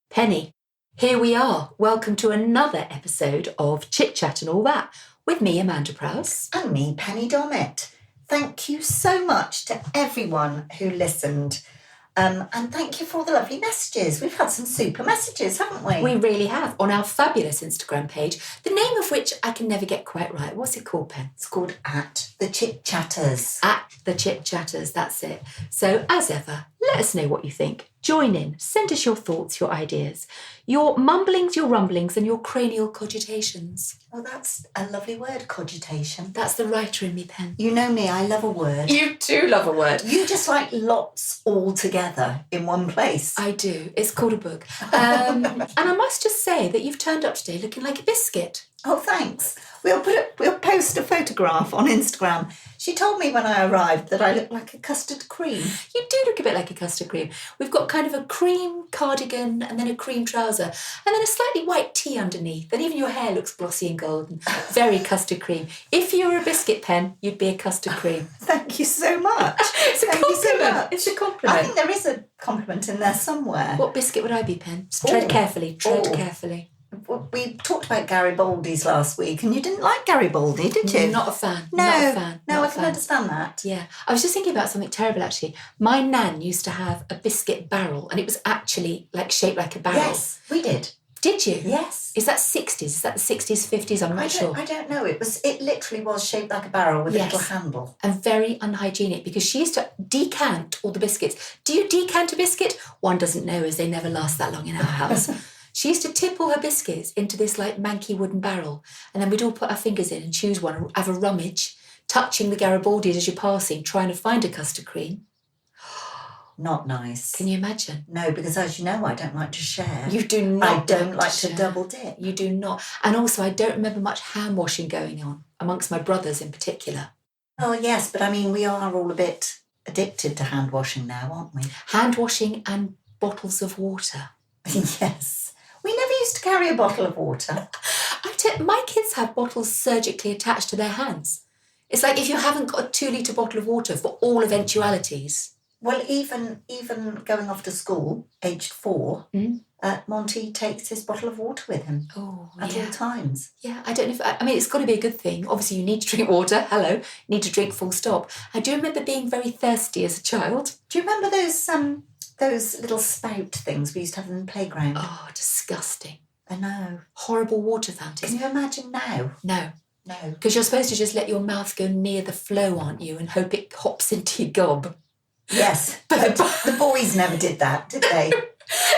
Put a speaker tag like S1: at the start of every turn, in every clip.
S1: Penny, here we are. Welcome to another episode of Chit Chat and All That with me, Amanda Prowse.
S2: And me, Penny Dommett. Thank you so much to everyone who listened. And thank you for all the lovely messages. We've had some super messages, haven't we?
S1: We really have, on our fabulous Instagram page, the name of which I can never get quite right. What's it called, Pen?
S2: It's called At The Chit Chatters.
S1: At The Chit Chatters, that's it. So, as ever, let us know what you think. Join in, send us your thoughts, your ideas, your mumblings, your rumblings, and your cranial cogitations.
S2: Oh, that's a lovely word, cogitation.
S1: That's the writer in me, Pen.
S2: You know me, I love a word.
S1: You do love a word.
S2: You just like lots all together in one place.
S1: I do. It's called a book. And I must just say that you've turned up today looking like a biscuit.
S2: Oh, thanks. We'll post a photograph on Instagram. She told me when I arrived that I looked like a custard cream.
S1: You do look a bit like a custard cream. We've got kind of a cream cardigan and then a cream trouser and then a slightly white tee underneath. And even your hair looks glossy and golden. Very custard cream. If you were a biscuit, Pen, you'd be a custard cream.
S2: Thank you so much.
S1: It's a compliment. It's a compliment.
S2: I think there is a compliment in there somewhere.
S1: What biscuit would I be, Pen? Tread carefully. Tread carefully.
S2: We talked about Garibaldi's last week and you didn't like Garibaldi, did you?
S1: Not a fan.
S2: No,
S1: not a fan.
S2: No, I can understand that.
S1: Yeah. I was just thinking about something terrible, actually. My nan used to have a biscuit barrel and it was actually shaped like a barrel.
S2: Yes, we did.
S1: Did you?
S2: Yes.
S1: Is that 60s? Is that the 60s, 50s? I'm not sure.
S2: I don't know. It literally was shaped like a barrel with a little handle.
S1: And very unhygienic because she used to decant all the biscuits. Do you decant a biscuit? One doesn't know as they never last that long in our house. She used to tip all her biscuits into this manky wooden barrel and then we'd all put our fingers in and choose one and have a rummage, touching the Garibaldi as you're passing, trying to find a custard cream.
S2: Not nice.
S1: Can you imagine?
S2: No, because as you know, I don't like to share.
S1: You do not.
S2: I don't like to double dip.
S1: You do not. And also, I don't remember much hand washing going on, amongst my brothers in particular.
S2: Oh, yes, but I mean, we are all a bit addicted to hand washing now, aren't we?
S1: Hand washing and bottles of water.
S2: Yes. We never used to carry a bottle of water.
S1: My kids have bottles surgically attached to their hands. It's like if you haven't got a 2-litre bottle of water for all eventualities.
S2: Well, even going off to school, aged 4, Monty takes his bottle of water with him at all times.
S1: Yeah, I don't know if... it's got to be a good thing. Obviously, you need to drink water. Hello. You need to drink full stop. I do remember being very thirsty as a child.
S2: Do you remember those little spout things we used to have in the playground?
S1: Oh, disgusting.
S2: I know.
S1: Horrible water fountains.
S2: Can you imagine now?
S1: No.
S2: No.
S1: Because you're supposed to just let your mouth go near the flow, aren't you, and hope it hops into your gob.
S2: Yes, but the boys never did that, did they?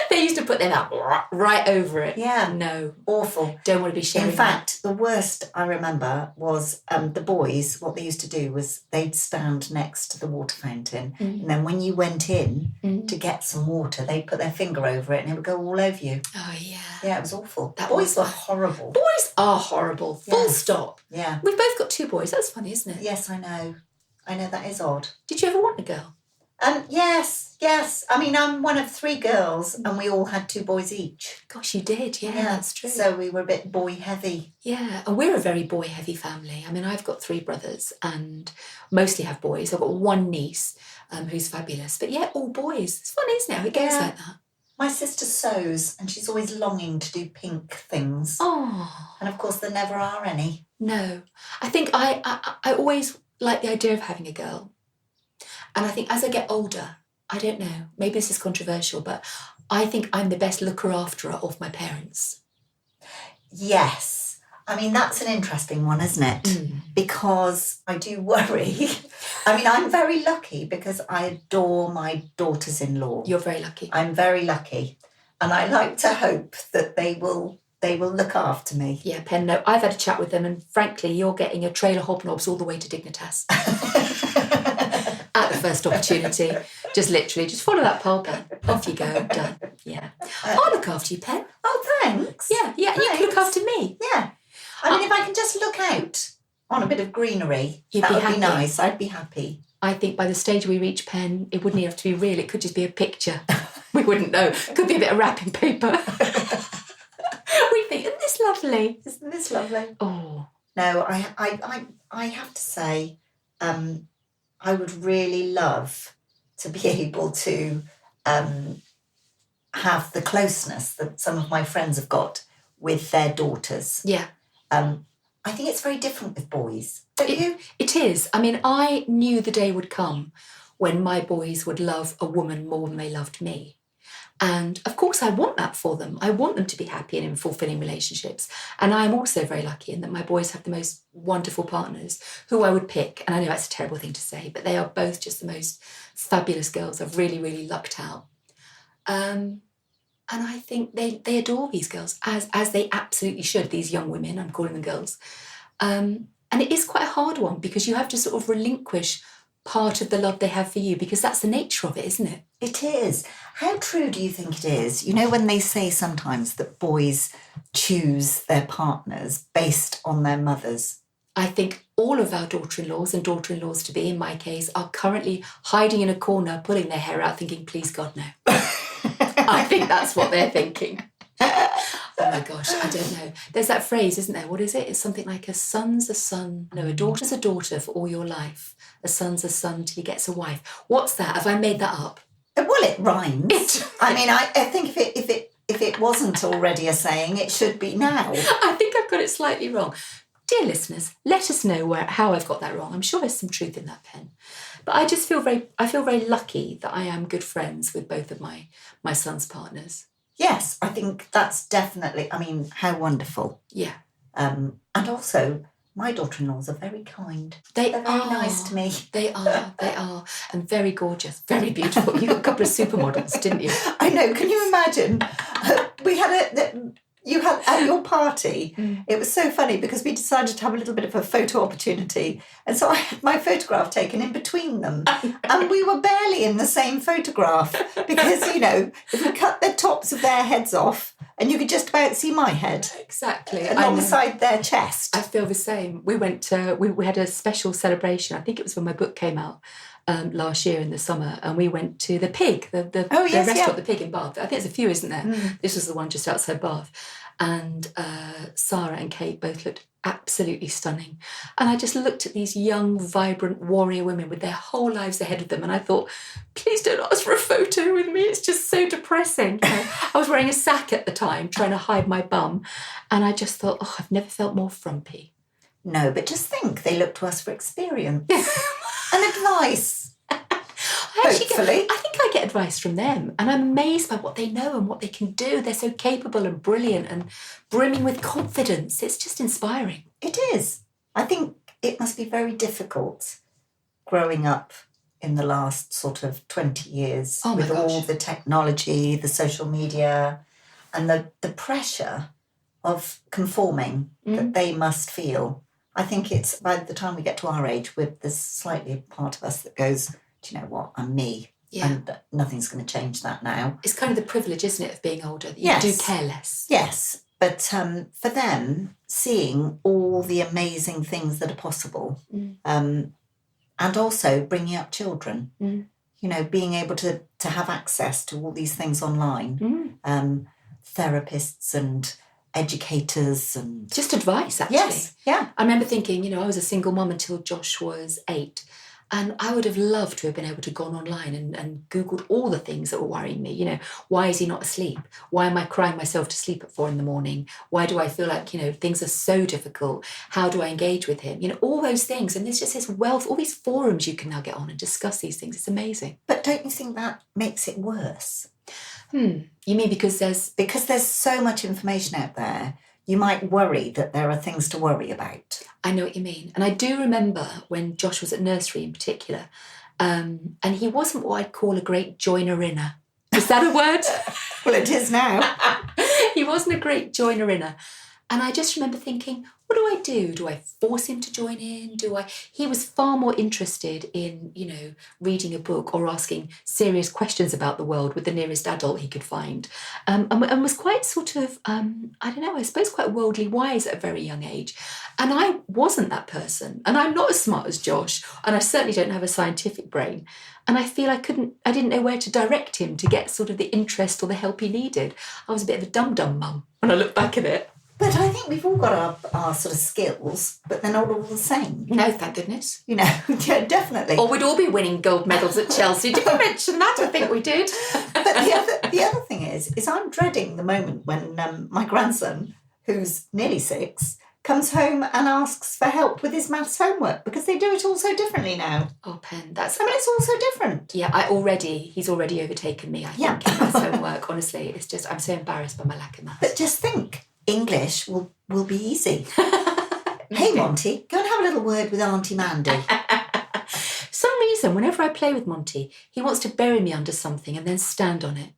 S1: They used to put their mouth right over it.
S2: Yeah.
S1: No.
S2: Awful.
S1: Don't want to be sharing.
S2: In fact, the worst I remember was the boys, what they used to do was they'd stand next to the water fountain and then when you went in to get some water, they'd put their finger over it and it would go all over you.
S1: Oh, yeah.
S2: Yeah, it was awful. Boys were horrible.
S1: Boys are horrible. Full stop.
S2: Yeah.
S1: We've both got 2 boys. That's funny, isn't it?
S2: Yes, I know. I know, that is odd.
S1: Did you ever want a girl?
S2: Yes. I mean, I'm one of 3 girls and we all had 2 boys each.
S1: Gosh, you did. Yeah, that's true.
S2: So we were a bit boy heavy.
S1: Yeah, and we're a very boy heavy family. I mean, I've got 3 brothers and mostly have boys. I've got 1 niece who's fabulous. But yeah, all boys. It's funny, isn't it? How it goes like that.
S2: My sister sews and she's always longing to do pink things.
S1: Oh.
S2: And of course there never are any.
S1: No. I think I always like the idea of having a girl. And I think as I get older, I don't know, maybe this is controversial, but I think I'm the best looker-afterer of my parents.
S2: Yes. I mean, that's an interesting one, isn't it? Because I do worry. I mean, I'm very lucky because I adore my daughters-in-law.
S1: You're very lucky.
S2: I'm very lucky. And I like to hope that they will look after me.
S1: Yeah, Pen, no, I've had a chat with them and frankly, you're getting a trailer hobnobs all the way to Dignitas. At the first opportunity. Just literally, just follow that pole, Pen. Off you go, done. Yeah. I'll look after you, Pen.
S2: Oh, thanks.
S1: Yeah,
S2: Thanks.
S1: you can look after me.
S2: Yeah. I mean, if I can just look out on a bit of greenery, that would be nice. I'd be happy.
S1: I think by the stage we reach, Pen, it wouldn't have to be real. It could just be a picture. We wouldn't know. Could be a bit of wrapping paper. We think, isn't this lovely?
S2: Isn't this lovely?
S1: Oh.
S2: No, I have to say, I would really love to be able to have have the closeness that some of my friends have got with their daughters.
S1: Yeah.
S2: I think it's very different with boys. Don't you?
S1: It is. I mean, I knew the day would come when my boys would love a woman more than they loved me. And of course, I want that for them. I want them to be happy and in fulfilling relationships. And I'm also very lucky in that my boys have the most wonderful partners who I would pick. And I know that's a terrible thing to say, but they are both just the most fabulous girls. I've really, really lucked out. And I think they adore these girls, as they absolutely should, these young women, I'm calling them girls. And it is quite a hard one because you have to sort of relinquish part of the love they have for you because that's the nature of it, isn't it?
S2: It is. How true do you think it is? You know, when they say sometimes that boys choose their partners based on their mothers.
S1: I think all of our daughter-in-laws and daughter-in-laws to be, in my case, are currently hiding in a corner, pulling their hair out, thinking, please God, no. I think that's what they're thinking. Oh my gosh, I don't know. There's that phrase, isn't there? What is it? It's something like a son's a son. No, a daughter's a daughter for all your life. A son's a son till he gets a wife. What's that? Have I made that up?
S2: Well, it rhymes. I mean, I think if it wasn't already a saying, it should be now.
S1: I think I've got it slightly wrong. Dear listeners, let us know how I've got that wrong. I'm sure there's some truth in that pen. But I just feel very lucky that I am good friends with both of my son's partners.
S2: Yes, I think that's definitely, I mean, how wonderful.
S1: Yeah.
S2: And also, my daughter-in-laws are very kind.
S1: They're
S2: very nice to me.
S1: They are. And very gorgeous, very beautiful. You got a couple of supermodels, didn't you?
S2: I know. Can you imagine? We had you had at your party, It was so funny because we decided to have a little bit of a photo opportunity. And so I had my photograph taken in between them. And we were barely in the same photograph because, you know, if we cut the tops of their heads off and you could just about see my head.
S1: Exactly.
S2: Alongside their chest.
S1: I feel the same. We went to, we had a special celebration. I think it was when my book came out. Last year in the summer, and we went to the Pig, the restaurant, The Pig in Bath. I think there's a few, isn't there? This was the one just outside Bath. And Sarah and Kate both looked absolutely stunning. And I just looked at these young, vibrant warrior women with their whole lives ahead of them, and I thought, please don't ask for a photo with me. It's just so depressing. You know, I was wearing a sack at the time, trying to hide my bum, and I just thought, oh, I've never felt more frumpy.
S2: No, but just think, they look to us for experience and advice.
S1: I think I get advice from them, and I'm amazed by what they know and what they can do. They're so capable and brilliant and brimming with confidence. It's just inspiring.
S2: It is. I think it must be very difficult growing up in the last sort of 20 years with all the technology, the social media, and the pressure of conforming that they must feel. I think it's by the time we get to our age, there's slightly a part of us that goes, do you know what, I'm me. Yeah. And nothing's going to change that now.
S1: It's kind of the privilege, isn't it, of being older, that you do care less.
S2: Yes, but for them, seeing all the amazing things that are possible and also bringing up children, you know, being able to have access to all these things online, therapists and educators and...
S1: Just advice, actually.
S2: Yes, yeah.
S1: I remember thinking, you know, I was a single mum until Josh was 8. And I would have loved to have been able to go online and Googled all the things that were worrying me. You know, why is he not asleep? Why am I crying myself to sleep at 4 a.m? Why do I feel like, you know, things are so difficult? How do I engage with him? You know, all those things. And there's just this wealth, all these forums you can now get on and discuss these things. It's amazing.
S2: But don't you think that makes it worse?
S1: You mean because there's
S2: so much information out there, you might worry that there are things to worry about.
S1: I know what you mean. And I do remember when Josh was at nursery in particular, and he wasn't what I'd call a great joiner-inner. Is that a word?
S2: Well, it is now.
S1: He wasn't a great joiner-inner. And I just remember thinking, what do I do? Do I force him to join in? He was far more interested in, you know, reading a book or asking serious questions about the world with the nearest adult he could find. And was quite sort of, I suppose quite worldly wise at a very young age. And I wasn't that person. And I'm not as smart as Josh. And I certainly don't have a scientific brain. And I feel I didn't know where to direct him to get sort of the interest or the help he needed. I was a bit of a dum-dum mum when I look back at it.
S2: But I think we've all got our sort of skills, but they're not all the same.
S1: No, thank goodness.
S2: You know, yeah, definitely.
S1: Or we'd all be winning gold medals at Chelsea. Did we mention that? I think we did.
S2: But the other thing is I'm dreading the moment when my grandson, who's nearly 6, comes home and asks for help with his maths homework, because they do it all so differently now.
S1: Oh, Pen,
S2: it's all so different.
S1: Yeah, he's already overtaken me, I think, in maths homework. Honestly, it's just, I'm so embarrassed by my lack of maths.
S2: But just think, English will be easy. Hey, Monty, go and have a little word with Auntie Mandy.
S1: For some reason, whenever I play with Monty, he wants to bury me under something and then stand on it.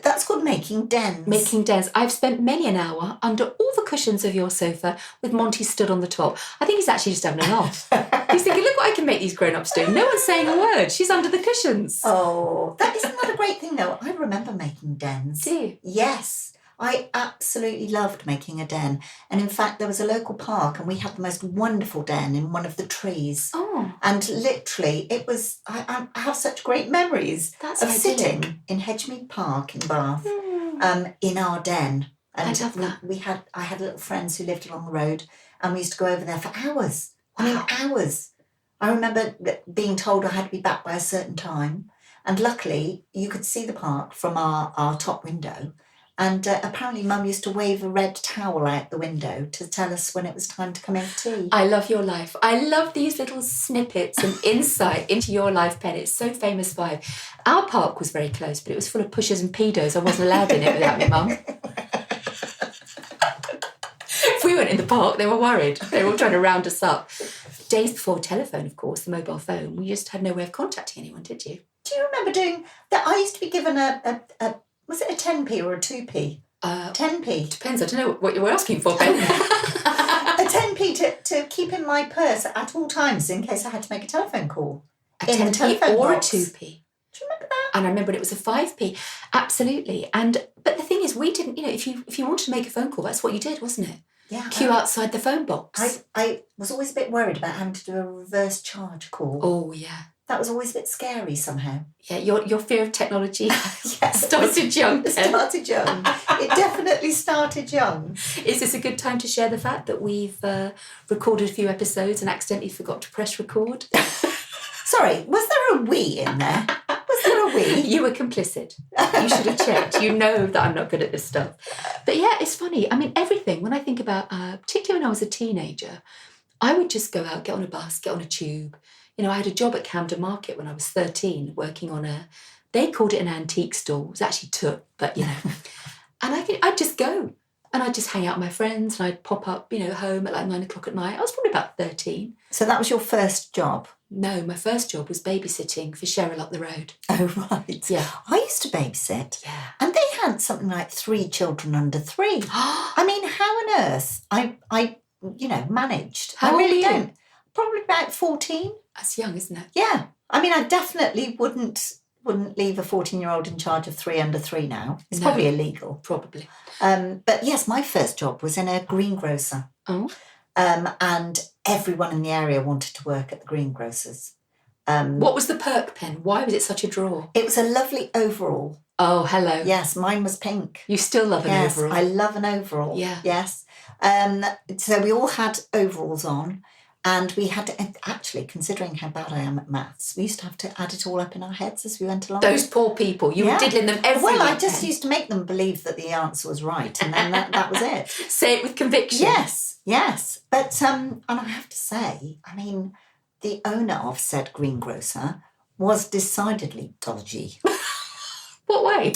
S2: That's called making dens.
S1: Making dens. I've spent many an hour under all the cushions of your sofa with Monty stood on the top. I think he's actually just having a laugh. He's thinking, look what I can make these grown-ups do. No one's saying a word. She's under the cushions.
S2: Oh, isn't that a great thing, though? I remember making dens.
S1: Do you?
S2: Yes. I absolutely loved making a den. And in fact, there was a local park and we had the most wonderful den in one of the trees.
S1: Oh.
S2: And literally, it was, I have such great memories of sitting in Hedgemead Park in Bath in our den. And
S1: I love that.
S2: I had little friends who lived along the road and we used to go over there for hours. Wow. I mean, hours. I remember being told I had to be back by a certain time. And luckily, you could see the park from our top window. And apparently Mum used to wave a red towel out the window to tell us when it was time to come in for tea.
S1: I love your life. I love these little snippets and insight into your life, Pen. It's so famous vibe. Our park was very close, but it was full of pushers and pedos. I wasn't allowed in it without my mum. If we went in the park, they were worried. They were all trying to round us up. Days before telephone, of course, the mobile phone, we just had no way of contacting anyone, did you?
S2: Do you remember doing that? I used to be given was it a 10p or a 2p? 10p.
S1: Depends. I don't know what you were asking for, Ben.
S2: A 10p to keep in my purse at all times in case I had to make a telephone call.
S1: A 10p or
S2: box.
S1: a 2p.
S2: Do you remember that?
S1: And I remember it was a 5p. Absolutely. But the thing is, we didn't, if you wanted to make a phone call, that's what you did, wasn't it?
S2: Yeah.
S1: Queue outside the phone box.
S2: I was always a bit worried about having to do a reverse charge call.
S1: Oh, yeah.
S2: That was always a bit scary somehow.
S1: Yeah, your fear of technology
S2: yes,
S1: started young.
S2: It started young. It definitely started young.
S1: Is this a good time to share the fact that we've recorded a few episodes and accidentally forgot to press record?
S2: Sorry, was there a we in there? Was there a we?
S1: You were complicit. You should have checked. You know that I'm not good at this stuff. But yeah, it's funny. I mean, everything, when I think about, particularly when I was a teenager, I would just go out, get on a bus, get on a tube. I had a job at Camden Market when I was 13, working on they called it an antique store. It was actually tut, but, and I'd just go and I'd just hang out with my friends and I'd pop up, home at like 9 o'clock at night. I was probably about 13.
S2: So that was your first job?
S1: No, my first job was babysitting for Cheryl up the road.
S2: Oh, right.
S1: Yeah.
S2: I used to babysit.
S1: Yeah.
S2: And they had something like 3 children under 3. I mean, how on earth I managed?
S1: How
S2: I
S1: old
S2: really
S1: are you?
S2: don't. Probably about 14.
S1: That's young, isn't it?
S2: Yeah. I mean, I definitely wouldn't leave a 14-year-old in charge of 3 under 3 now. It's probably illegal.
S1: Probably.
S2: But yes, my first job was in a greengrocer.
S1: Oh.
S2: And everyone in the area wanted to work at the greengrocers.
S1: What was the perk pen? Why was it such a draw?
S2: It was a lovely overall.
S1: Oh, hello.
S2: Yes, mine was pink.
S1: You still love an overall?
S2: I love an overall.
S1: Yeah.
S2: Yes. So we all had overalls on. And we had to, actually, considering how bad I am at maths, we used to have to add it all up in our heads as we went along.
S1: Those poor people, you were diddling them every
S2: Well, I
S1: weekend.
S2: just used to make them believe that the answer was right, and then that was it.
S1: Say it with conviction.
S2: Yes. But, and I have to say, I mean, the owner of said greengrocer was decidedly dodgy.
S1: What way?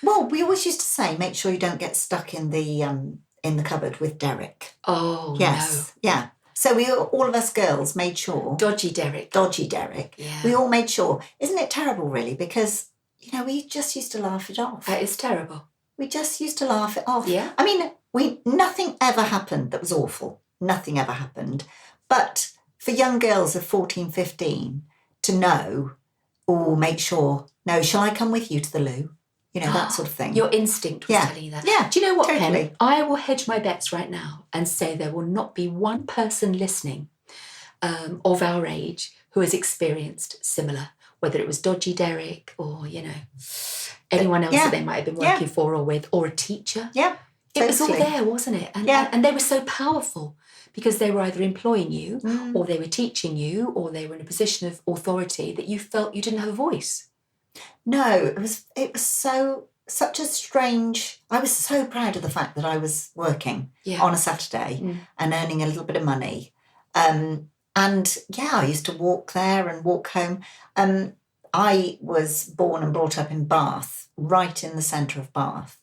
S2: Well, we always used to say, make sure you don't get stuck in the cupboard with Derek.
S1: Oh,
S2: yes.
S1: no.
S2: Yeah. So all of us girls made sure...
S1: Dodgy Derek.
S2: Yeah. We all made sure. Isn't it terrible, really? Because, we just used to laugh it off.
S1: That is terrible.
S2: We just used to laugh it off.
S1: Yeah.
S2: I mean, nothing ever happened that was awful. Nothing ever happened. But for young girls of 14, 15 to know, make sure, no, shall I come with you to the loo? That sort of thing.
S1: Your instinct was telling you that.
S2: Yeah.
S1: Do you know what,
S2: totally.
S1: Pen? I will hedge my bets right now and say there will not be one person listening of our age who has experienced similar, whether it was dodgy Derek or, anyone else that they might have been working for or with, or a teacher.
S2: Yeah.
S1: It was all there, wasn't it? And they were so powerful because they were either employing you or they were teaching you or they were in a position of authority that you felt you didn't have a voice.
S2: No, it was so such a strange... I was so proud of the fact that I was working on a Saturday and earning a little bit of money. And yeah, I used to walk there and walk home. I was born and brought up in Bath, right in the centre of Bath.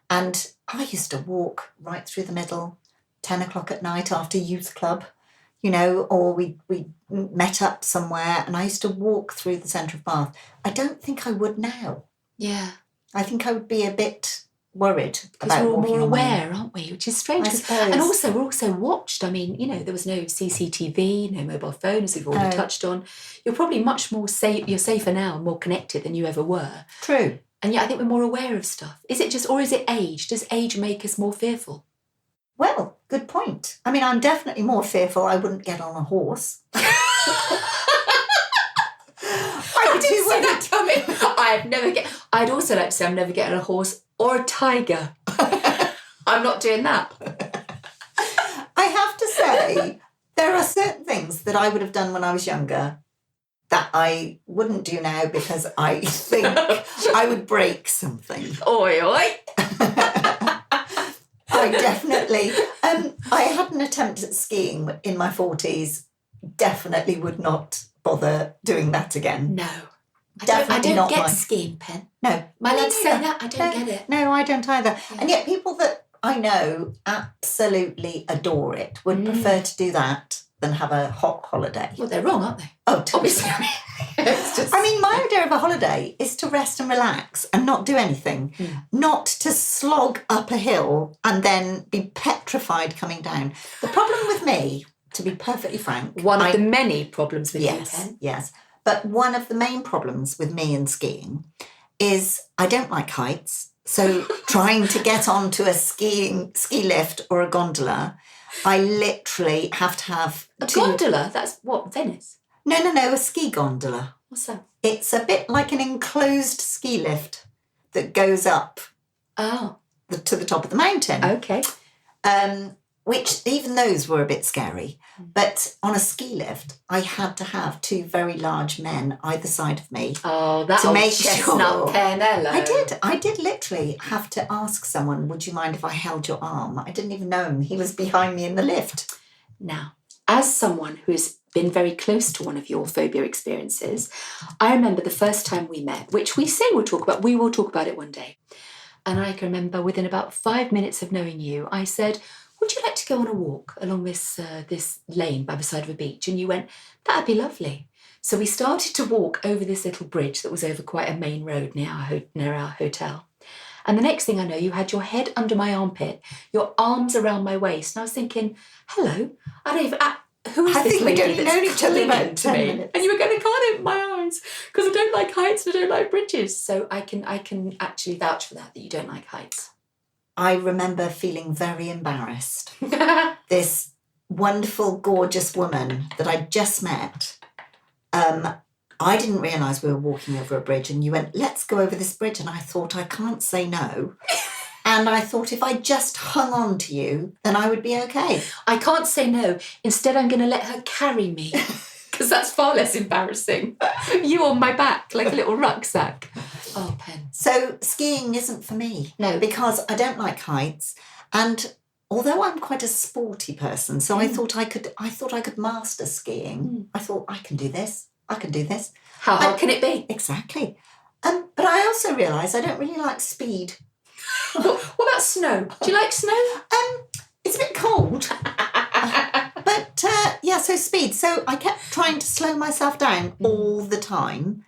S2: And I used to walk right through the middle, 10 o'clock at night after youth club, you know, or we met up somewhere, and I used to walk through the centre of Bath. I don't think I would now.
S1: Yeah.
S2: I think I would be a bit worried
S1: because
S2: about
S1: we're all
S2: walking
S1: more
S2: on my own.
S1: aware, aren't we? Which is strange.
S2: I suppose.
S1: And also, we're also watched. I mean, you know, there was no CCTV, no mobile phone, as we've already touched on. You're probably much more safe. You're safer now and more connected than you ever were.
S2: True.
S1: And yet I think we're more aware of stuff. Is it just, or is it age? Does age make us more fearful?
S2: Well, good point. I mean, I'm definitely more fearful I wouldn't get on a horse.
S1: I didn't see that coming. I'd also like to say I'm never getting a horse or a tiger. I'm not doing that.
S2: I have to say, there are certain things that I would have done when I was younger that I wouldn't do now because I think I would break something.
S1: Oi, oi.
S2: I definitely... I had an attempt at skiing in my 40s. Definitely would not bother doing that again.
S1: No.
S2: Definitely
S1: I don't
S2: not
S1: get
S2: mine.
S1: skiing, Pen.
S2: No.
S1: Am I allowed to say that? I don't get it.
S2: No, I don't either.
S1: Yeah.
S2: And yet people that I know absolutely adore it would prefer to do that than have a hot holiday.
S1: Well, they're wrong, aren't they?
S2: Oh,
S1: Obviously. It's just...
S2: I mean, my idea of a holiday is to rest and relax and not do anything, not to slog up a hill and then be petrified coming down. The problem with me, to be perfectly frank...
S1: One of the many problems with you, Pen.
S2: Yes. But one of the main problems with me in skiing is I don't like heights. So trying to get onto a ski lift or a gondola, I literally have to have...
S1: A gondola? That's what, Venice?
S2: No, a ski gondola.
S1: What's that?
S2: It's a bit like an enclosed ski lift that goes up to the top of the mountain.
S1: Okay.
S2: Which even those were a bit scary. But on a ski lift, I had to have two very large men either side of me.
S1: Oh, that
S2: to
S1: old
S2: make
S1: chestnut
S2: sure.
S1: Penello.
S2: I did literally have to ask someone, would you mind if I held your arm? I didn't even know him. He was behind me in the lift.
S1: Now, as someone who's been very close to one of your phobia experiences, I remember the first time we met, which we say we'll talk about, we will talk about it one day. And I can remember within about 5 minutes of knowing you, I said, would you like to go on a walk along this lane by the side of a beach? And you went, that'd be lovely. So we started to walk over this little bridge that was over quite a main road near our hotel. And the next thing I know, you had your head under my armpit, your arms around my waist. And I was thinking, hello, who is this lady
S2: we'd only known each other about 10 minutes.
S1: And you were going, I can't open my eyes because I don't like heights and I don't like bridges. So I can actually vouch for that you don't like heights.
S2: I remember feeling very embarrassed. This wonderful, gorgeous woman that I'd just met, I didn't realise we were walking over a bridge, and you went, let's go over this bridge. And I thought, I can't say no. And I thought if I just hung on to you, then I would be okay.
S1: I can't say no. Instead, I'm going to let her carry me because that's far less embarrassing. You on my back like a little rucksack. Oh, Pen.
S2: So skiing isn't for me.
S1: No.
S2: Because I don't like heights. And although I'm quite a sporty person, so I thought I could master skiing. I thought, I can do this.
S1: How hard can it be?
S2: Exactly. But I also realise I don't really like speed.
S1: What about snow? Do you like snow?
S2: It's a bit cold. But so speed. So I kept trying to slow myself down all the time.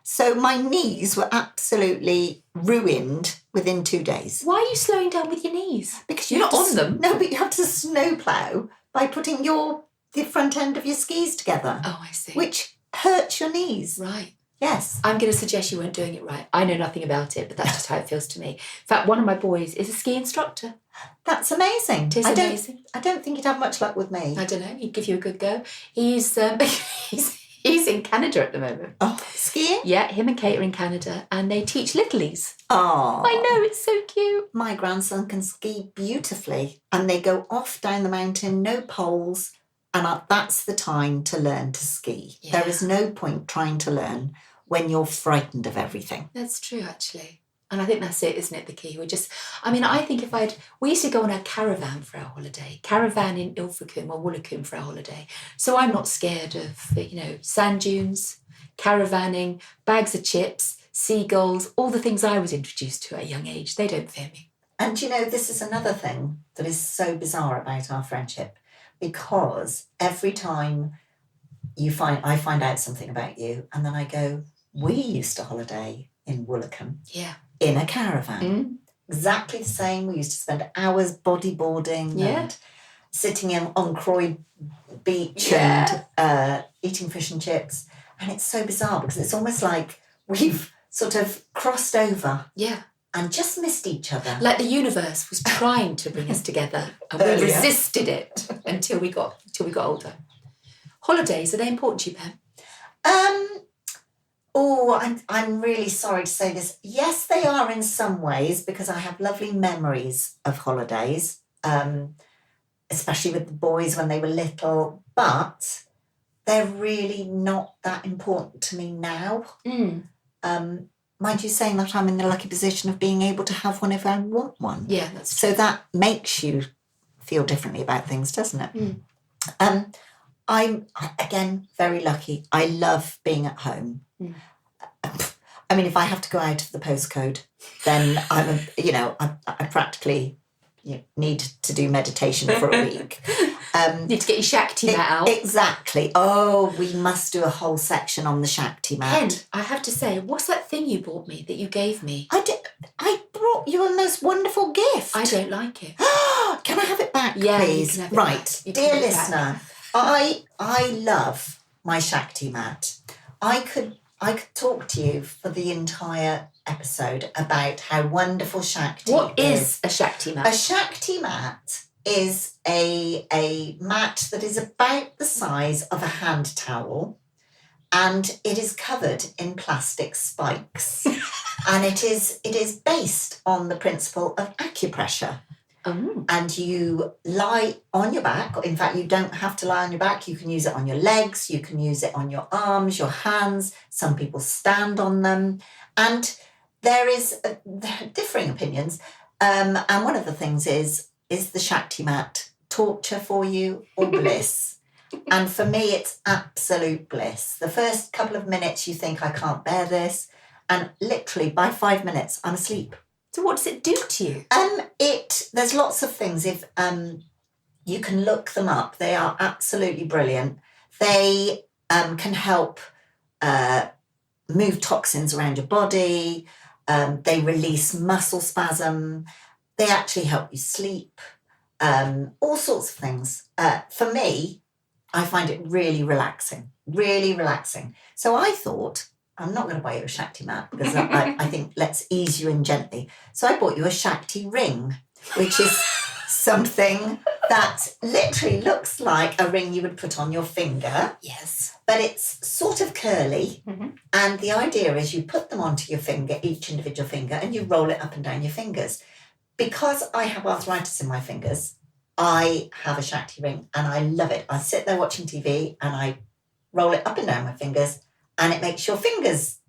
S2: So my knees were absolutely ruined within 2 days.
S1: Why are you slowing down with your knees?
S2: Because
S1: you're not on them.
S2: No, but you have to snowplow by putting the front end of your skis together.
S1: Oh, I see.
S2: Which hurts your knees.
S1: Right.
S2: Yes.
S1: I'm going to suggest you weren't doing it right. I know nothing about it, but that's just how it feels to me. In fact, one of my boys is a ski instructor.
S2: That's amazing.
S1: It is amazing.
S2: I don't think you'd have much luck with me.
S1: I don't know. He'd give you a good go. He's in Canada at the moment.
S2: Oh, skiing?
S1: Yeah, him and Kate are in Canada, and they teach littlies.
S2: Oh.
S1: I know, it's so cute.
S2: My grandson can ski beautifully, and they go off down the mountain, no poles, and that's the time to learn to ski.
S1: Yeah.
S2: There is no point trying to learn when you're frightened of everything.
S1: That's true, actually. And I think that's it, isn't it, the key? I think we used to go on a caravan for our holiday, caravan in Ilfracombe or Woolacombe for our holiday. So I'm not scared of, sand dunes, caravanning, bags of chips, seagulls, all the things I was introduced to at a young age. They don't fear me.
S2: And this is another thing that is so bizarre about our friendship, because every time I find out something about you, and then I go, we used to holiday in Woolacombe.
S1: Yeah.
S2: In a caravan. Exactly the same. We used to spend hours bodyboarding and sitting on Croy Beach and eating fish and chips. And it's so bizarre because it's almost like we've sort of crossed over.
S1: Yeah.
S2: And just missed each other.
S1: Like the universe was trying to bring us together, and we resisted it until we got older. Holidays, are they important to you, Pam?
S2: I'm really sorry to say this. Yes, they are in some ways, because I have lovely memories of holidays, especially with the boys when they were little, but they're really not that important to me now. Mind you saying that I'm in the lucky position of being able to have one if I want one.
S1: Yeah, that's true.
S2: So that makes you feel differently about things, doesn't it? I'm, again, very lucky. I love being at home. I mean, if I have to go out of the postcode, then I practically need to do meditation for a week.
S1: Need to get your Shakti mat out.
S2: Exactly. Oh, we must do a whole section on the Shakti mat.
S1: Pen, I have to say, what's that thing you bought me that you gave me?
S2: I brought you a most wonderful gift.
S1: I don't like it.
S2: Can I have it back,
S1: yeah,
S2: please?
S1: You can have it
S2: right,
S1: back.
S2: Dear listener, I love my Shakti mat. I could talk to you for the entire episode about how wonderful Shakti is.
S1: What is a Shakti mat?
S2: A Shakti mat is a mat that is about the size of a hand towel, and it is covered in plastic spikes. And it is based on the principle of acupressure. And you lie on your back. In fact, you don't have to lie on your back. You can use it on your legs. You can use it on your arms, your hands. Some people stand on them. And there are differing opinions. And one of the things is the Shakti mat torture for you or bliss? And for me, it's absolute bliss. The first couple of minutes, you think, I can't bear this. And literally, by 5 minutes, I'm asleep.
S1: So what does it do to you?
S2: There's lots of things. If you can look them up, they are absolutely brilliant. They can help move toxins around your body. They release muscle spasm. They actually help you sleep. All sorts of things. For me, I find it really relaxing. Really relaxing. So I thought, I'm not going to buy you a Shakti mat because I think let's ease you in gently. So I bought you a Shakti ring, which is something that literally looks like a ring you would put on your finger.
S1: Yes.
S2: But it's sort of curly. And the idea is you put them onto your finger, each individual finger, and you roll it up and down your fingers. Because I have arthritis in my fingers, I have a Shakti ring and I love it. I sit there watching TV and I roll it up and down my fingers. And it makes your fingers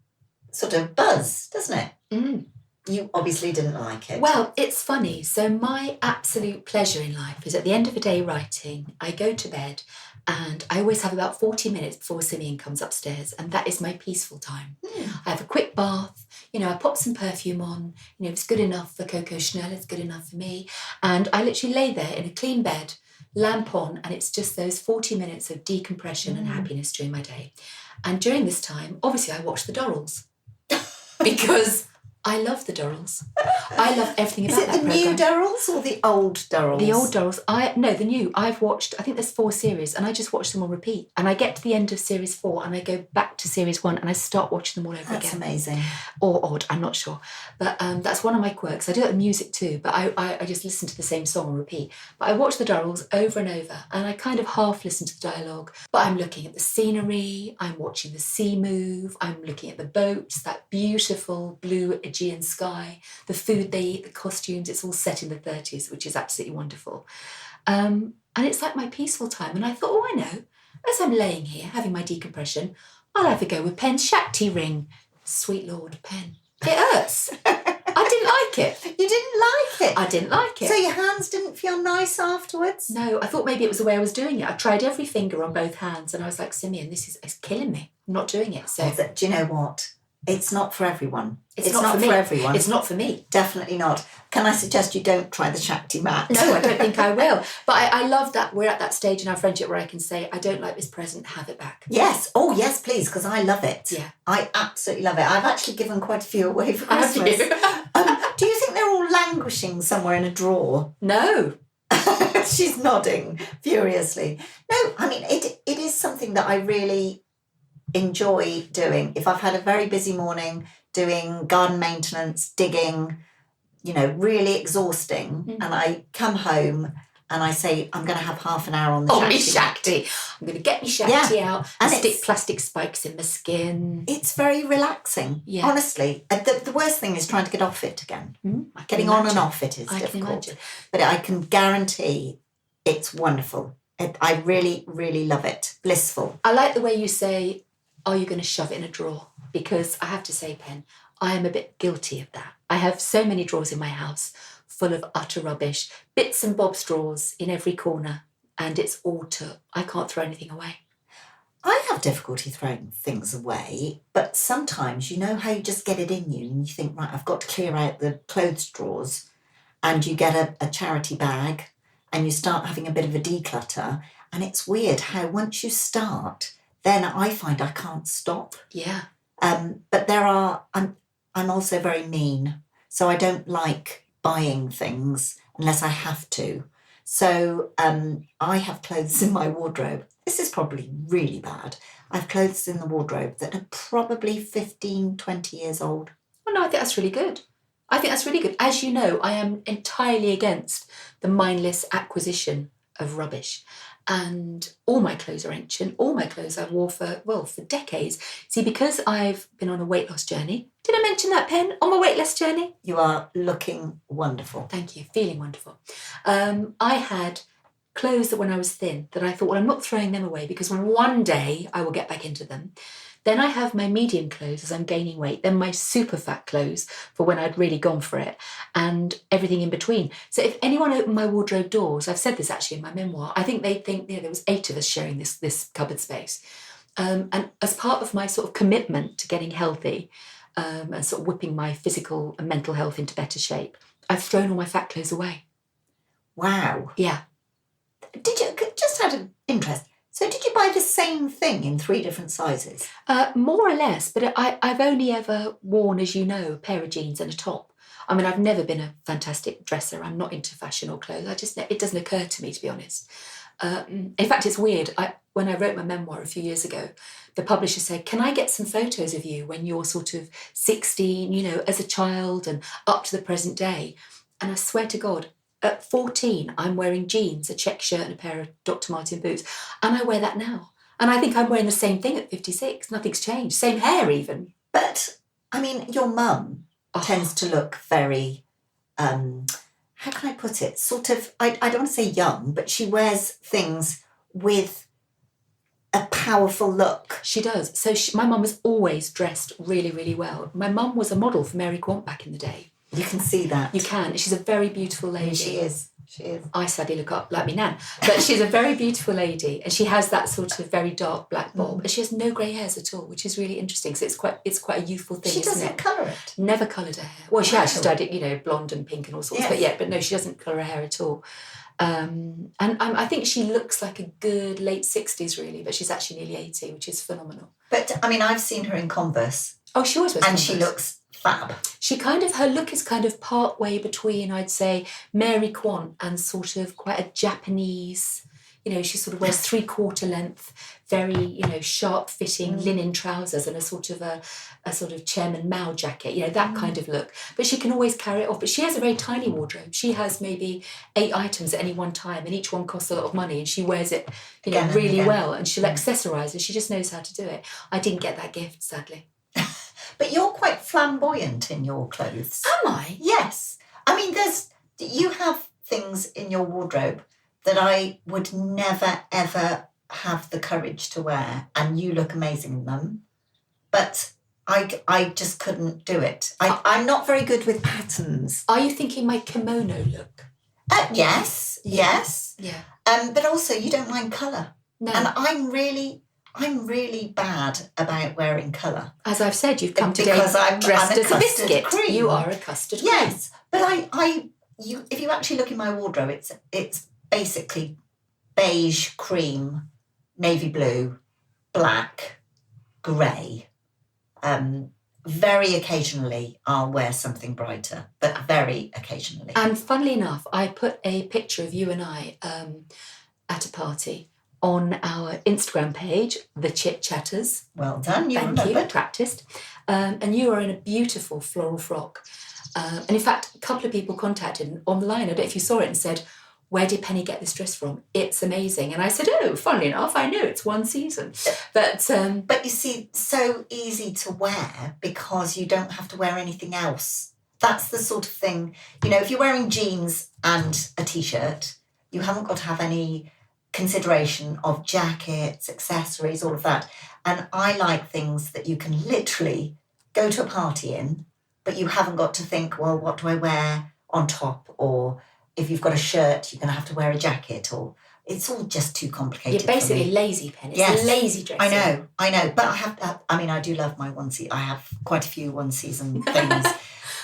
S2: sort of buzz, doesn't it? You obviously didn't like it.
S1: Well, it's funny. So my absolute pleasure in life is at the end of a day writing, I go to bed and I always have about 40 minutes before Simeon comes upstairs, and that is my peaceful time. I have a quick bath, I pop some perfume on, if it's good enough for Coco Chanel, it's good enough for me. And I literally lay there in a clean bed, lamp on, and it's just those 40 minutes of decompression and happiness during my day. And during this time, obviously, I watch the Dorrells because I love the Dorrells. I love everything about that programme.
S2: Is it the new Dorrells or the old Dorrells?
S1: The old Dorrells. No, the new. I've watched, I think there's 4 series, and I just watch them on repeat. And I get to the end of series 4, and I go back to series 1, and I start watching them all over again.
S2: That's amazing.
S1: Or odd, I'm not sure. But that's one of my quirks. I do that with music too, but I just listen to the same song on repeat. But I watch the Dorrells over and over, and I kind of half listen to the dialogue. But I'm looking at the scenery, I'm watching the sea move, I'm looking at the boats, that beautiful blue Aegean sky, the food they eat, the costumes. It's all set in the 30s, which is absolutely wonderful. And it's like my peaceful time. And I thought, I know, as I'm laying here having my decompression, I'll have a go with Pen's Shakti ring. Sweet Lord, Pen. It hurts. like it.
S2: You didn't like it?
S1: I didn't like it.
S2: So your hands didn't feel nice afterwards?
S1: No, I thought maybe it was the way I was doing it. I tried every finger on both hands and I was like, Simeon, it's killing me. I'm not doing it. So
S2: do you know what? It's not for everyone.
S1: It's not for
S2: everyone.
S1: It's not for me.
S2: Definitely not. Can I suggest you don't try the Shakti mat?
S1: No, I don't think I will. But I love that we're at that stage in our friendship where I can say, I don't like this present, have it back.
S2: Yes. Oh, yes, please, because I love it.
S1: Yeah.
S2: I absolutely love it. I've actually given quite a few away for
S1: Have
S2: Christmas.
S1: you?
S2: Do you think they're all languishing somewhere in a drawer?
S1: No.
S2: She's nodding furiously. No, I mean, it is something that I really enjoy doing. If I've had a very busy morning doing garden maintenance, digging, really exhausting, and I come home and I say, I'm going to have half an hour on the Shakti.
S1: Me Shakti. I'm going to get me Shakti out and stick plastic spikes in my skin.
S2: It's very relaxing, honestly. The worst thing is trying to get off it again. Getting on and off it is difficult. But I can guarantee it's wonderful. I really, really love it. Blissful.
S1: I like the way you say, are you going to shove it in a drawer? Because I have to say, Pen, I am a bit guilty of that. I have so many drawers in my house full of utter rubbish, bits and bobs drawers in every corner, and it's all I can't throw anything away.
S2: I have difficulty throwing things away, but sometimes you know how you just get it in you and you think, right, I've got to clear out the clothes drawers, and you get a charity bag and you start having a bit of a declutter, and it's weird how once you start, then I find I can't stop.
S1: Yeah.
S2: But I'm also very mean, so I don't like buying things unless I have to. So I have clothes in my wardrobe. This is probably really bad. I have clothes in the wardrobe that are probably 15, 20 years old.
S1: Well, no, I think that's really good. As you know, I am entirely against the mindless acquisition of rubbish. And all my clothes are ancient. All my clothes I wore for decades. See, because I've been on a weight loss journey. Did I mention that, Pen, on my weight loss journey?
S2: You are looking wonderful.
S1: Thank you. Feeling wonderful. I had clothes that when I was thin that I thought, well, I'm not throwing them away because one day I will get back into them. Then I have my medium clothes as I'm gaining weight, then my super fat clothes for when I'd really gone for it, and everything in between. So if anyone opened my wardrobe doors, I've said this actually in my memoir, I think they'd think there was 8 of us sharing this cupboard space. And as part of my sort of commitment to getting healthy and sort of whipping my physical and mental health into better shape, I've thrown all my fat clothes away.
S2: Wow.
S1: Yeah.
S2: Did you, just out of interest, so did you buy the same thing in 3 different sizes?
S1: More or less, but I've only ever worn, as you know, a pair of jeans and a top. I mean, I've never been a fantastic dresser. I'm not into fashion or clothes. It doesn't occur to me, to be honest. In fact, it's weird. When I wrote my memoir a few years ago, the publisher said, can I get some photos of you when you're sort of 16, as a child and up to the present day? And I swear to God, at 14, I'm wearing jeans, a check shirt and a pair of Dr. Martens boots. And I wear that now. And I think I'm wearing the same thing at 56. Nothing's changed. Same hair even.
S2: But, I mean, your mum tends to look very, how can I put it? Sort of, I don't want to say young, but she wears things with a powerful look.
S1: She does. So my mum was always dressed really, really well. My mum was a model for Mary Quant back in the day.
S2: You can see that.
S1: You can. She's a very beautiful lady.
S2: She is.
S1: I sadly look up like me nan. But she's a very beautiful lady, and she has that sort of very dark black bob. And she has no grey hairs at all, which is really interesting. So it's quite a youthful thing,
S2: she
S1: isn't
S2: doesn't
S1: it?
S2: Colour it.
S1: Never coloured her hair. Well, she has. She's dyed it, blonde and pink and all sorts. Yes. But no, she doesn't colour her hair at all. And I think she looks like a good late 60s, really, but she's actually nearly 80, which is phenomenal.
S2: But, I mean, I've seen her in Converse.
S1: Oh, she always wears Converse.
S2: And she looks fab.
S1: Her look is kind of part way between, I'd say, Mary Quant and sort of quite a Japanese, she sort of wears 3/4 length, very, sharp fitting linen trousers and a sort of Chairman Mao jacket, that kind of look. But she can always carry it off. But she has a very tiny wardrobe. She has maybe 8 items at any one time, and each one costs a lot of money, and she wears it, really well, and she'll accessorise it. She just knows how to do it. I didn't get that gift, sadly.
S2: But you're quite flamboyant in your clothes.
S1: Am I?
S2: Yes. I mean, you have things in your wardrobe that I would never, ever have the courage to wear, and you look amazing in them. But I just couldn't do it. I'm not very good with patterns.
S1: Are you thinking my kimono look?
S2: Yes.
S1: Yeah.
S2: But also you don't mind colour.
S1: No.
S2: And I'm really bad about wearing colour.
S1: As I've said, you've come today
S2: because I'm
S1: dressed
S2: a
S1: as a biscuit.
S2: cream.
S1: You are a custard cream.
S2: Yes, but if you actually look in my wardrobe, it's basically beige, cream, navy blue, black, grey. Very occasionally I'll wear something brighter, but very occasionally.
S1: And funnily enough, I put a picture of you and I at a party on our Instagram page, The Chit Chatters.
S2: Well done, you
S1: Thank
S2: remembered.
S1: you, practiced. And you are in a beautiful floral frock. And in fact, a couple of people contacted online, I don't know if you saw it, and said, where did Penny get this dress from? It's amazing. And I said, oh, funnily enough, I know it's one season. But
S2: you see, so easy to wear because you don't have to wear anything else. That's the sort of thing, if you're wearing jeans and a T-shirt, you haven't got to have any consideration of jackets, accessories, all of that. And I like things that you can literally go to a party in, but you haven't got to think, well, what do I wear on top? Or if you've got a shirt, you're going to have to wear a jacket, or it's all just too complicated.
S1: You're basically lazy, Pen. It's
S2: yes.
S1: a lazy dress.
S2: I know. But I do love my onesie. I have quite a few one-season things.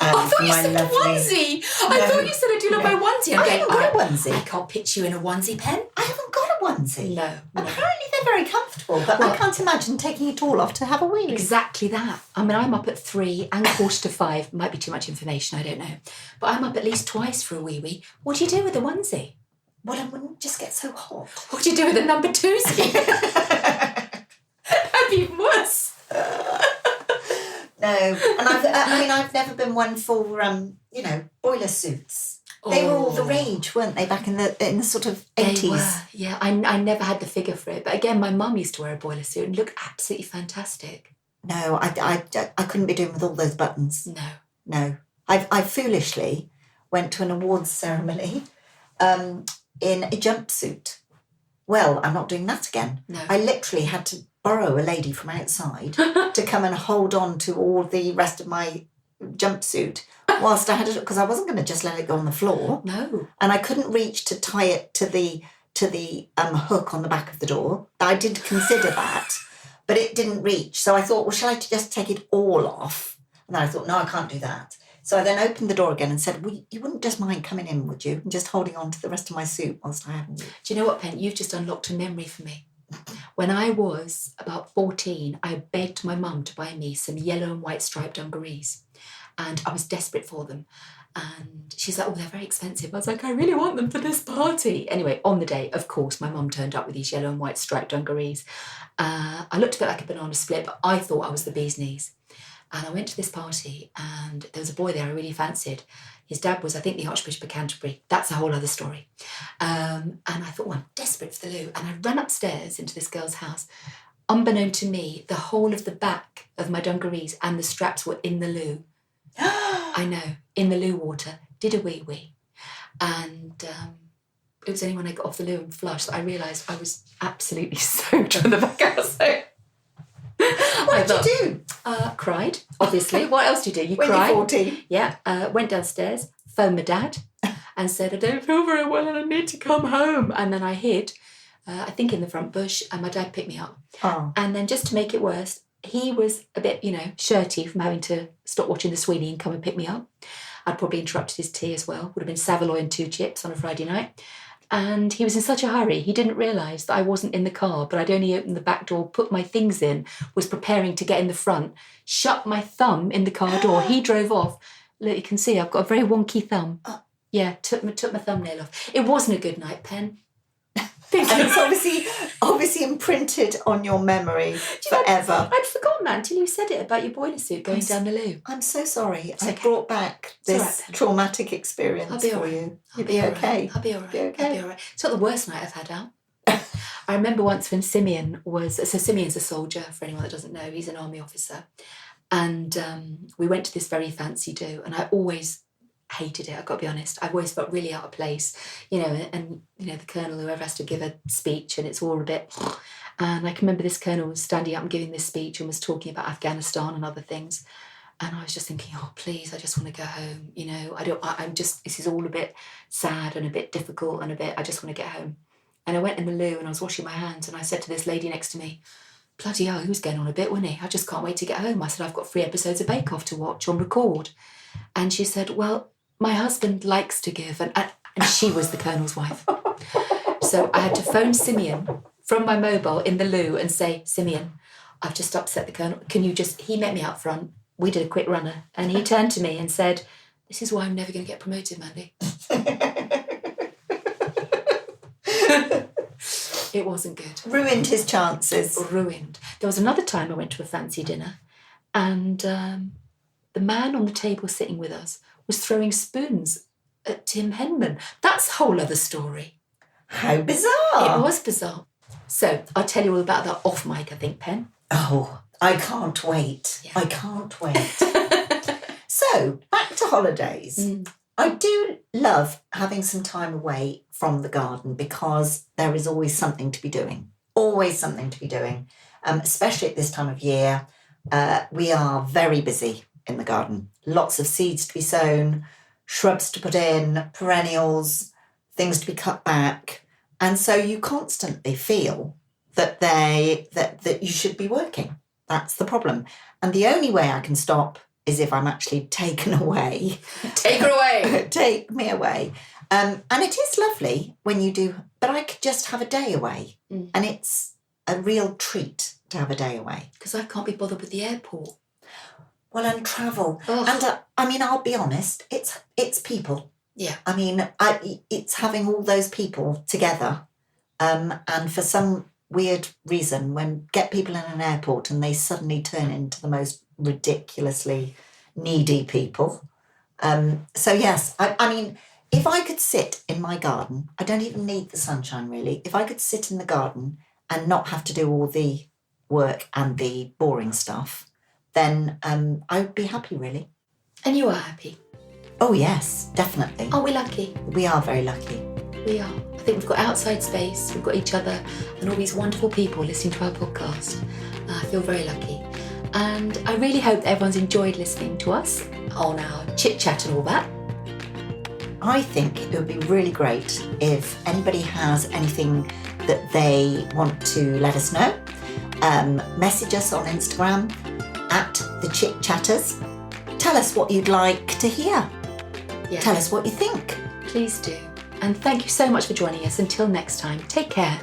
S1: I thought you said onesie. I thought you said I do love my onesie.
S2: I haven't got a onesie.
S1: I can't picture you in a onesie, Pen.
S2: I haven't got a onesie.
S1: No.
S2: Apparently they're very comfortable, but I can't imagine taking it all off to have a wee.
S1: Exactly that. I mean, I'm up at 3 and 4:45. Might be too much information, I don't know. But I'm up at least twice for a wee. What do you do with a onesie?
S2: Well, I wouldn't just get so hot.
S1: What do you do with a number 2-seat? That'd be even worse.
S2: No, and I've never been one for boiler suits. They were all the rage, weren't they, back in the sort of 80s? They were,
S1: yeah. I never had the figure for it, but again, my mum used to wear a boiler suit and look absolutely fantastic.
S2: No, I couldn't be doing with all those buttons. No. I foolishly went to an awards ceremony in a jumpsuit. Well, I'm not doing that again.
S1: No.
S2: I literally had to borrow a lady from outside to come and hold on to all the rest of my jumpsuit whilst I had it, because I wasn't going to just let it go on the floor.
S1: No.
S2: And I couldn't reach to tie it to the hook on the back of the door. I did consider that, but it didn't reach. So I thought, well, shall I just take it all off? And then I thought, no, I can't do that. So I then opened the door again and said, well, you wouldn't just mind coming in, would you? And just holding on to the rest of my suit whilst I haven't.
S1: Do you know what, Pen? You've just unlocked a memory for me. When I was about 14, I begged my mum to buy me some yellow and white striped dungarees. And I was desperate for them. And she's like, oh, they're very expensive. I was like, I really want them for this party. Anyway, on the day, of course, my mum turned up with these yellow and white striped dungarees. I looked a bit like a banana split, but I thought I was the bee's knees. And I went to this party and there was a boy there I really fancied. His dad was, I think, the Archbishop of Canterbury. That's a whole other story. And I thought, well, I'm desperate for the loo. And I ran upstairs into this girl's house. Unbeknown to me, the whole of the back of my dungarees and the straps were in the loo. I know, in the loo water. Did a wee. And it was only when I got off the loo and flushed that I realised I was absolutely soaked from the back out. So
S2: what did you do?
S1: Cried, obviously. What else do you do? You
S2: when
S1: cry.
S2: You're 14.
S1: Yeah. Went downstairs, phoned my dad and said, I don't feel very well and I need to come home. And then I hid, I think in the front bush, and my dad picked me up.
S2: Oh.
S1: And then just to make it worse, he was a bit, shirty from having to stop watching the Sweeney and come and pick me up. I'd probably interrupted his tea as well. Would have been Savoy and 2 chips on a Friday night. And he was in such a hurry, he didn't realise that I wasn't in the car, but I'd only opened the back door, put my things in, was preparing to get in the front, shut my thumb in the car door. He drove off. Look, you can see I've got a very wonky thumb. Yeah, took my thumbnail off. It wasn't a good night, Pen.
S2: And it's obviously imprinted on your memory forever.
S1: I'd forgotten that until you said it about your boiler suit going down the loo.
S2: I'm so sorry. I
S1: okay.
S2: brought back this traumatic experience for you. You'll be okay.
S1: I'll be all right. It's not the worst night I've had out. I remember once when Simeon's a soldier, for anyone that doesn't know, he's an army officer. And we went to this very fancy do, and I always hated it, I've got to be honest. I've always felt really out of place, and the colonel, whoever has to give a speech, and it's all a bit. And I can remember this colonel was standing up and giving this speech and was talking about Afghanistan and other things. And I was just thinking, oh, please, I just want to go home. You know, this is all a bit sad and a bit difficult and I just want to get home. And I went in the loo and I was washing my hands and I said to this lady next to me, bloody hell, he was getting on a bit, wasn't he? I just can't wait to get home. I said, I've got 3 episodes of Bake Off to watch on record. And she said, well, my husband likes to give. And she was the colonel's wife. So I had to phone Simeon from my mobile in the loo and say, Simeon, I've just upset the colonel. He met me out front. We did a quick runner. And he turned to me and said, this is why I'm never going to get promoted, Mandy. It wasn't good.
S2: Ruined his chances.
S1: Ruined. There was another time I went to a fancy dinner and the man on the table sitting with us was throwing spoons at Tim Henman. That's a whole other story.
S2: How bizarre.
S1: It was bizarre. So I'll tell you all about that off mic, I think, Pen.
S2: Oh, I can't wait. Yeah. I can't wait. So, back to holidays. I do love having some time away from the garden because there is always something to be doing. Always something to be doing. Especially at this time of year. We are very busy in the garden. Lots of seeds to be sown, shrubs to put in, perennials, things to be cut back. And so you constantly feel that that you should be working. That's the problem. And the only way I can stop is if I'm actually taken away.
S1: Take her away.
S2: Take me away. And it is lovely when you do, but I could just have a day away. And it's a real treat to have a day away.
S1: Because I can't be bothered with the airport.
S2: Well, and travel.
S1: Ugh.
S2: And I mean, I'll be honest, it's people.
S1: Yeah.
S2: I mean, it's having all those people together. And for some weird reason, get people in an airport and they suddenly turn into the most ridiculously needy people. So yes, I mean, if I could sit in my garden, I don't even need the sunshine really. If I could sit in the garden and not have to do all the work and the boring stuff, then I would be happy really.
S1: And you are happy?
S2: Oh yes, definitely.
S1: Are we lucky?
S2: We are very lucky.
S1: We are. I think we've got outside space, we've got each other and all these wonderful people listening to our podcast. I feel very lucky. And I really hope that everyone's enjoyed listening to us on our chit-chat and all that.
S2: I think it would be really great if anybody has anything that they want to let us know. Message us on Instagram @thechitchatters. Tell us what you'd like to hear.
S1: Yeah.
S2: Tell us what you think.
S1: Please do. And thank you so much for joining us. Until next time, take care.